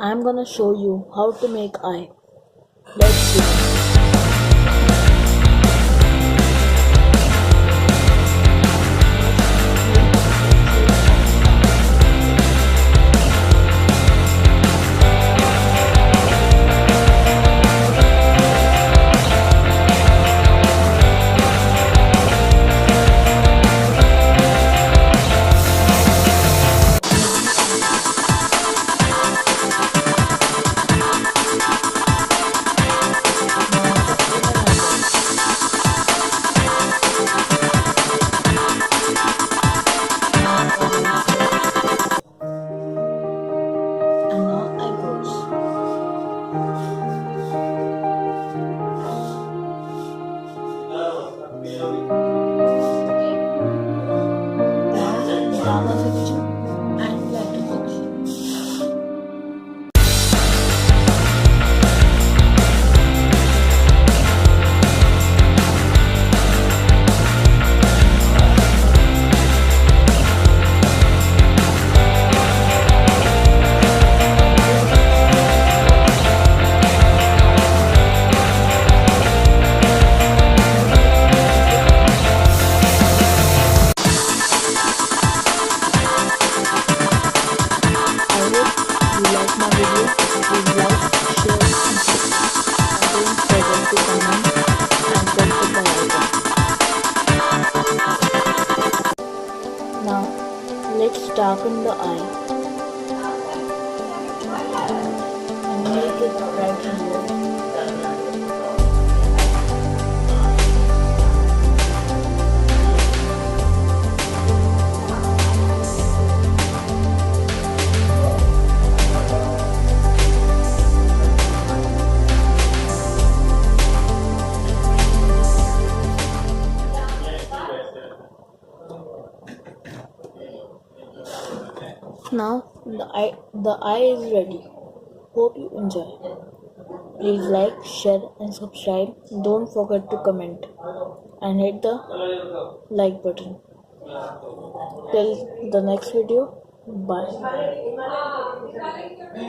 I'm gonna show you how to make eye. Let's begin. And now eyebrows. Now drama section and letter section. I hope you like my video. Please like, share and subscribe. And don't forget to comment and click the bell icon. Now let's darken the eye and make it bright and bold. Now the eye is ready. Hope you enjoy. Please like, share and subscribe. Don't forget to comment and hit the like button. Till the next video. Bye.